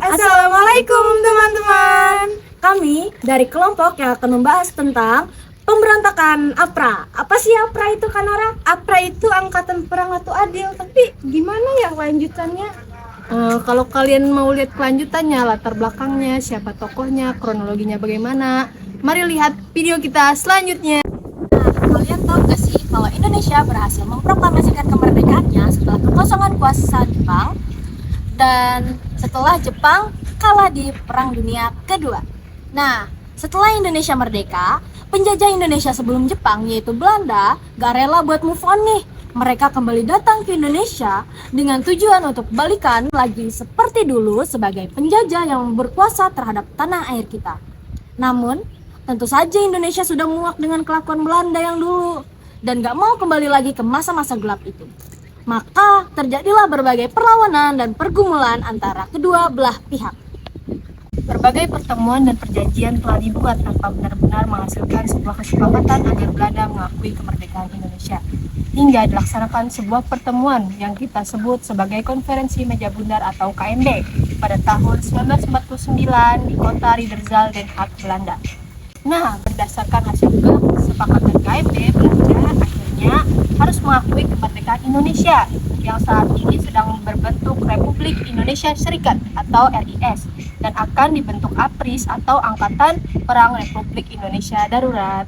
Assalamualaikum teman-teman. Kami dari kelompok yang akan membahas tentang pemberontakan APRA. Apa sih APRA itu, Kanara? APRA itu Angkatan Perang Ratu Adil. Tapi gimana ya lanjutannya? Kalau kalian mau lihat kelanjutannya, latar belakangnya, siapa tokohnya, kronologinya bagaimana, mari lihat video kita selanjutnya. Kalian tahu gak sih kalau Indonesia berhasil memproklamasikan kemerdekaannya setelah kekosongan kuasa Jepang dan setelah Jepang kalah di Perang Dunia Kedua. Nah, setelah Indonesia merdeka, penjajah Indonesia sebelum Jepang yaitu Belanda gak rela buat move on nih. Mereka kembali datang ke Indonesia dengan tujuan untuk balikan lagi seperti dulu sebagai penjajah yang berkuasa terhadap tanah air kita. Namun, tentu saja Indonesia sudah muak dengan kelakuan Belanda yang dulu dan gak mau kembali lagi ke masa-masa gelap itu. Maka terjadilah berbagai perlawanan dan pergumulan antara kedua belah pihak. Berbagai pertemuan dan perjanjian telah dibuat tanpa benar-benar menghasilkan sebuah kesepakatan agar Belanda mengakui kemerdekaan Indonesia. Hingga dilaksanakan sebuah pertemuan yang kita sebut sebagai Konferensi Meja Bundar atau KMB pada tahun 1949 di kota Riederzal, Den Haag, Belanda. Nah, berdasarkan hasil kesepakatan KMB, Belanda akhirnya harus mengakui kemerdekaan Indonesia yang saat ini sedang berbentuk Republik Indonesia Serikat atau RIS dan akan dibentuk APRIS atau Angkatan Perang Republik Indonesia Darurat.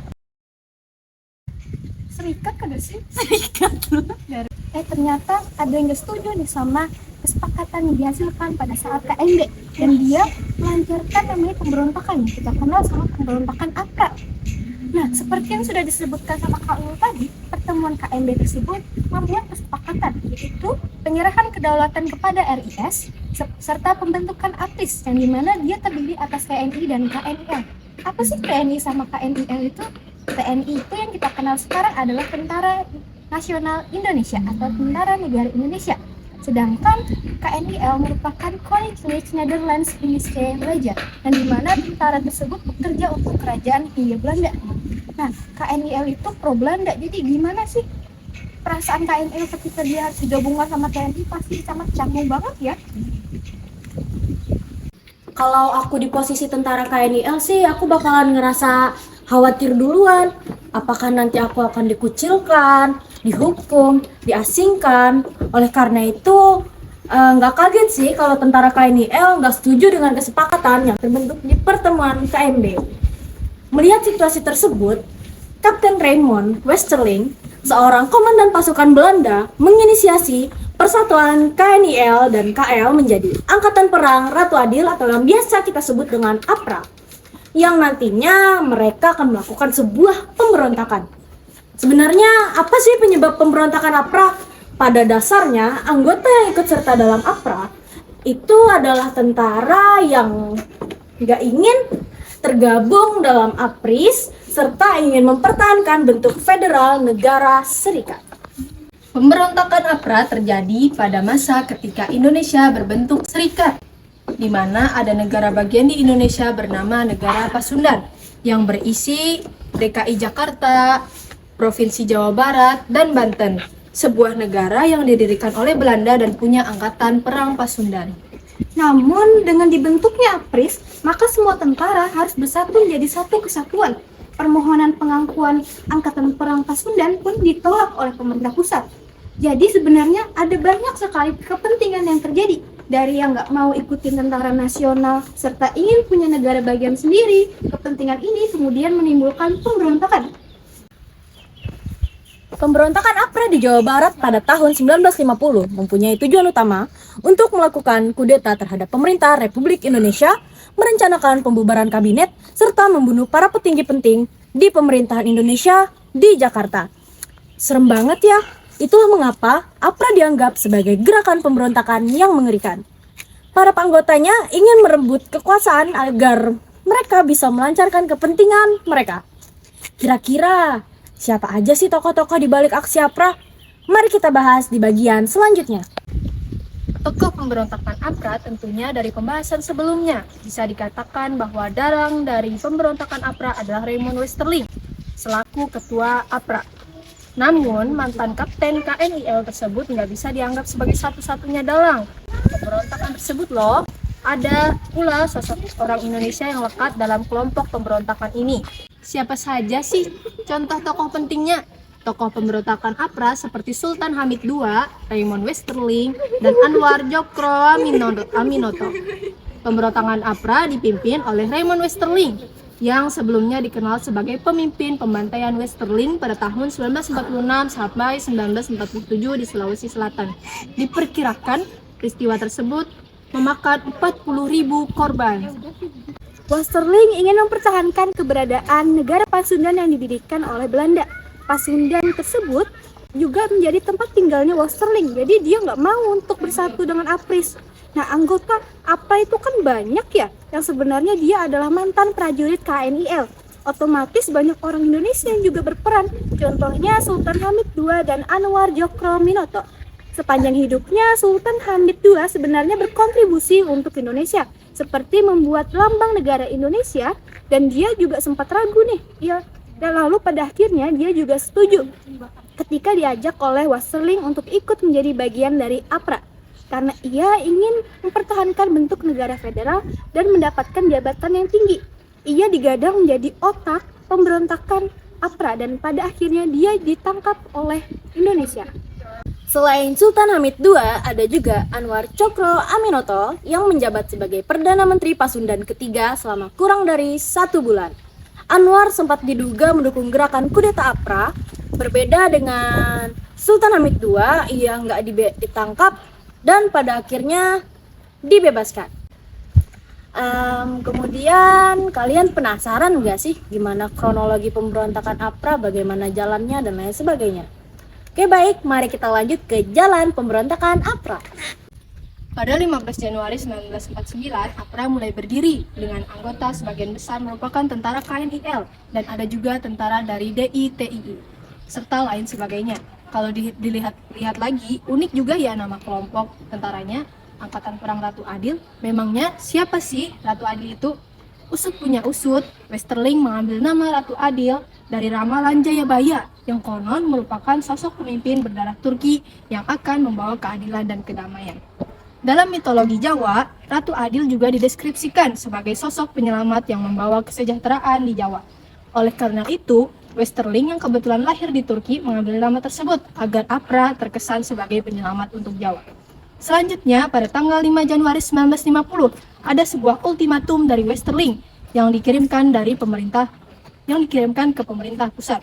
Serikat kan sih? Serikat loh. Ternyata ada yang gak setuju nih sama kesepakatan yang dihasilkan pada saat KMB, dan dia melancarkan namanya pemberontakan yang kita kenal sama pemberontakan APRA. Nah, seperti yang sudah disebutkan sama Kak Ul tadi, pertemuan KMB tersebut membuat kesepakatan, yaitu penyerahan kedaulatan kepada RIS serta pembentukan APRIS yang dimana dia terdiri atas TNI dan KNIL. Apa sih TNI sama KNIL itu? TNI itu yang kita kenal sekarang adalah Tentara Nasional Indonesia atau Tentara Negara Indonesia. Sedangkan KNIL merupakan Koninklijke Nederlands Indische Leger, dan di mana tentara tersebut bekerja untuk kerajaan Hindia Belanda. Nah, KNIL itu pro Belanda. Jadi gimana sih perasaan KNIL ketika dia harus digabungkan sama TNI? Pasti sangat canggung banget ya. Kalau aku di posisi tentara KNIL sih, aku bakalan ngerasa khawatir duluan. Apakah nanti aku akan dikucilkan, dihukum, diasingkan? Oleh karena itu, nggak kaget sih kalau tentara KNIL nggak setuju dengan kesepakatan yang terbentuk di pertemuan KMB. Melihat situasi tersebut, Kapten Raymond Westerling, seorang komandan pasukan Belanda, menginisiasi persatuan KNIL dan KL menjadi Angkatan Perang Ratu Adil atau yang biasa kita sebut dengan APRA, yang nantinya mereka akan melakukan sebuah pemberontakan. Sebenarnya apa sih penyebab pemberontakan APRA? Pada dasarnya, anggota yang ikut serta dalam APRA itu adalah tentara yang nggak ingin tergabung dalam APRIS serta ingin mempertahankan bentuk federal negara serikat. Pemberontakan APRA terjadi pada masa ketika Indonesia berbentuk serikat, di mana ada negara bagian di Indonesia bernama Negara Pasundan yang berisi DKI Jakarta, Provinsi Jawa Barat, dan Banten, sebuah negara yang didirikan oleh Belanda dan punya angkatan perang Pasundan. Namun dengan dibentuknya APRIS, maka semua tentara harus bersatu menjadi satu kesatuan. Permohonan pengakuan Angkatan Perang Pasundan pun ditolak oleh pemerintah pusat. Jadi sebenarnya ada banyak sekali kepentingan yang terjadi, dari yang nggak mau ikutin tentara nasional serta ingin punya negara bagian sendiri. Kepentingan ini kemudian menimbulkan pemberontakan. Pemberontakan APRA di Jawa Barat pada tahun 1950 mempunyai tujuan utama untuk melakukan kudeta terhadap pemerintah Republik Indonesia, merencanakan pembubaran kabinet, serta membunuh para petinggi penting di pemerintahan Indonesia di Jakarta. Serem banget ya. Itulah mengapa APRA dianggap sebagai gerakan pemberontakan yang mengerikan. Para anggotanya ingin merebut kekuasaan agar mereka bisa melancarkan kepentingan mereka. Kira-kira siapa aja sih tokoh-tokoh di balik aksi APRA? Mari kita bahas di bagian selanjutnya. Tokoh pemberontakan APRA tentunya dari pembahasan sebelumnya bisa dikatakan bahwa dalang dari pemberontakan APRA adalah Raymond Westerling selaku ketua APRA. Namun, mantan kapten KNIL tersebut nggak bisa dianggap sebagai satu-satunya dalang pemberontakan tersebut loh. ada pula sosok orang Indonesia yang lekat dalam kelompok pemberontakan ini. Siapa saja sih contoh tokoh pentingnya? Tokoh pemberontakan APRA seperti Sultan Hamid II, Raymond Westerling, dan Anwar Djokro Aminoto. Pemberontakan APRA dipimpin oleh Raymond Westerling, yang sebelumnya dikenal sebagai pemimpin pembantaian Westerling pada tahun 1946 sampai 1947 di Sulawesi Selatan. Diperkirakan peristiwa tersebut memakan 40.000 korban. Westerling ingin mempertahankan keberadaan negara Pasundan yang didirikan oleh Belanda. Pasundan tersebut juga menjadi tempat tinggalnya Westerling, jadi dia nggak mau untuk bersatu dengan APRIS. Nah, anggota APRA itu kan banyak ya, yang sebenarnya dia adalah mantan prajurit KNIL. Otomatis banyak orang Indonesia yang juga berperan, contohnya Sultan Hamid II dan Anwar Djokro Aminoto. Sepanjang hidupnya, Sultan Hamid II sebenarnya berkontribusi untuk Indonesia, seperti membuat lambang negara Indonesia, dan dia juga sempat ragu nih, ya. Dan lalu pada akhirnya dia juga setuju ketika diajak oleh Westerling untuk ikut menjadi bagian dari APRA, karena ia ingin mempertahankan bentuk negara federal dan mendapatkan jabatan yang tinggi. Ia digadang menjadi otak pemberontakan APRA dan pada akhirnya dia ditangkap oleh Indonesia. Selain Sultan Hamid II, ada juga Anwar Djokro Aminoto yang menjabat sebagai Perdana Menteri Pasundan ketiga selama kurang dari 1 bulan. Anwar sempat diduga mendukung gerakan kudeta APRA, berbeda dengan Sultan Hamid II yang nggak ditangkap dan pada akhirnya dibebaskan. Kemudian kalian penasaran nggak sih gimana kronologi pemberontakan APRA, bagaimana jalannya dan lain sebagainya? Oke baik, mari kita lanjut ke jalan pemberontakan APRA. Pada 15 Januari 1949, APRA mulai berdiri dengan anggota sebagian besar merupakan tentara KNIL dan ada juga tentara dari DITII serta lain sebagainya. Kalau dilihat lagi, unik juga ya nama kelompok tentaranya, Angkatan Perang Ratu Adil. Memangnya siapa sih Ratu Adil itu? Usut punya usut, Westerling mengambil nama Ratu Adil dari ramalan Jayabaya yang konon merupakan sosok pemimpin berdarah Turki yang akan membawa keadilan dan kedamaian. Dalam mitologi Jawa, Ratu Adil juga dideskripsikan sebagai sosok penyelamat yang membawa kesejahteraan di Jawa. Oleh karena itu, Westerling yang kebetulan lahir di Turki mengambil nama tersebut agar APRA terkesan sebagai penyelamat untuk Jawa. Selanjutnya, pada tanggal 5 Januari 1950, ada sebuah ultimatum dari Westerling yang dikirimkan ke pemerintah pusat.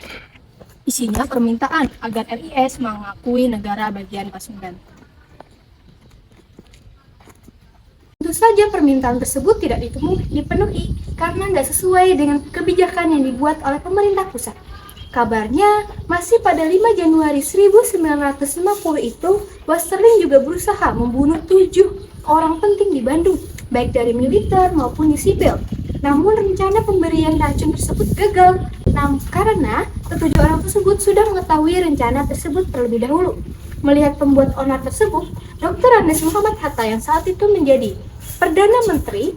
Isinya permintaan agar RIS mengakui negara bagian Pasundan. Tentu saja permintaan tersebut tidak dipenuhi karena nggak sesuai dengan kebijakan yang dibuat oleh pemerintah pusat. Kabarnya, masih pada 5 Januari 1950 itu, Westerling juga berusaha membunuh 7 orang penting di Bandung, baik dari militer maupun di sipil. Namun rencana pemberian racun tersebut gagal, karena ketujuh orang tersebut sudah mengetahui rencana tersebut terlebih dahulu. Melihat pembuat onar tersebut, Dr. Andes Muhammad Hatta yang saat itu menjadi Perdana Menteri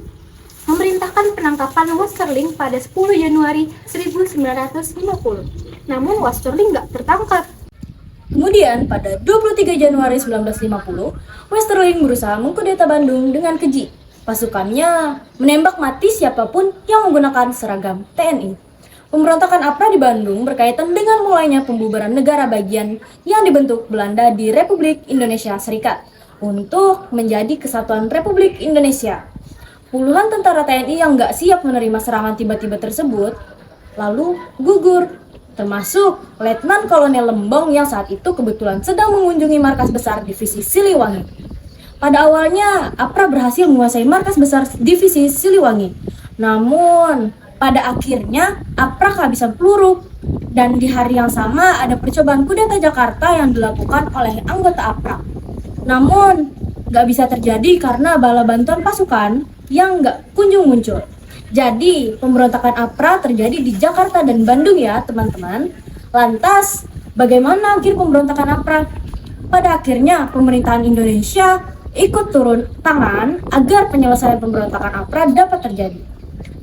memerintahkan penangkapan Westerling pada 10 Januari 1950. Namun Westerling nggak tertangkap. Kemudian pada 23 Januari 1950, Westerling berusaha mengkudeta Bandung dengan keji. Pasukannya menembak mati siapapun yang menggunakan seragam TNI. Pemberontakan APRA di Bandung berkaitan dengan mulainya pembubaran negara bagian yang dibentuk Belanda di Republik Indonesia Serikat untuk menjadi Kesatuan Republik Indonesia. Puluhan tentara TNI yang nggak siap menerima serangan tiba-tiba tersebut lalu gugur, termasuk Letnan Kolonel Lembong yang saat itu kebetulan sedang mengunjungi markas besar Divisi Siliwangi. Pada awalnya, APRA berhasil menguasai markas besar Divisi Siliwangi. Namun, pada akhirnya APRA kehabisan peluru. Dan di hari yang sama ada percobaan kudeta Jakarta yang dilakukan oleh anggota APRA. Namun, nggak bisa terjadi karena bala bantuan pasukan yang nggak kunjung muncul. Jadi, pemberontakan APRA terjadi di Jakarta dan Bandung ya teman-teman. Lantas, bagaimana akhir pemberontakan APRA? Pada akhirnya, pemerintahan Indonesia ikut turun tangan agar penyelesaian pemberontakan APRA dapat terjadi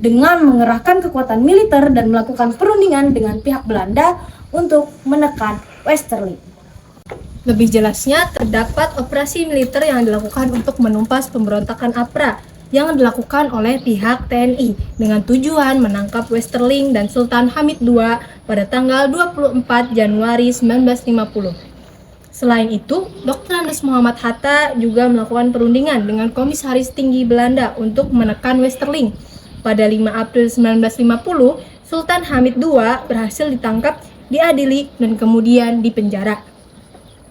dengan mengerahkan kekuatan militer dan melakukan perundingan dengan pihak Belanda untuk menekan Westerling. Lebih jelasnya, terdapat operasi militer yang dilakukan untuk menumpas pemberontakan APRA. yang dilakukan oleh pihak TNI dengan tujuan menangkap Westerling dan Sultan Hamid II pada tanggal 24 Januari 1950. Selain itu, Dr. Andes Muhammad Hatta juga melakukan perundingan dengan Komisaris Tinggi Belanda untuk menekan Westerling. Pada 5 April 1950, Sultan Hamid II berhasil ditangkap, diadili, dan kemudian dipenjara.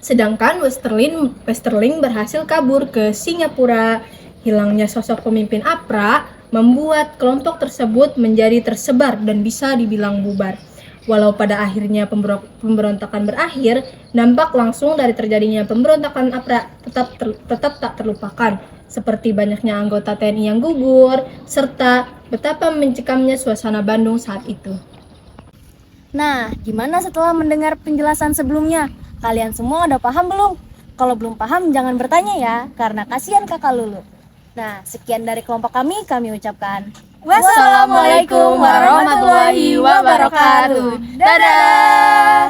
Sedangkan Westerling berhasil kabur ke Singapura. Hilangnya sosok pemimpin APRA membuat kelompok tersebut menjadi tersebar dan bisa dibilang bubar. Walau pada akhirnya pemberontakan berakhir, dampak langsung dari terjadinya pemberontakan APRA tetap tak terlupakan, seperti banyaknya anggota TNI yang gugur, serta betapa mencekamnya suasana Bandung saat itu. Nah, gimana setelah mendengar penjelasan sebelumnya? Kalian semua udah paham belum? Kalau belum paham jangan bertanya ya, karena kasihan kakak Lulu. Nah, sekian dari kelompok kami ucapkan Wassalamualaikum warahmatullahi wabarakatuh. Dadah.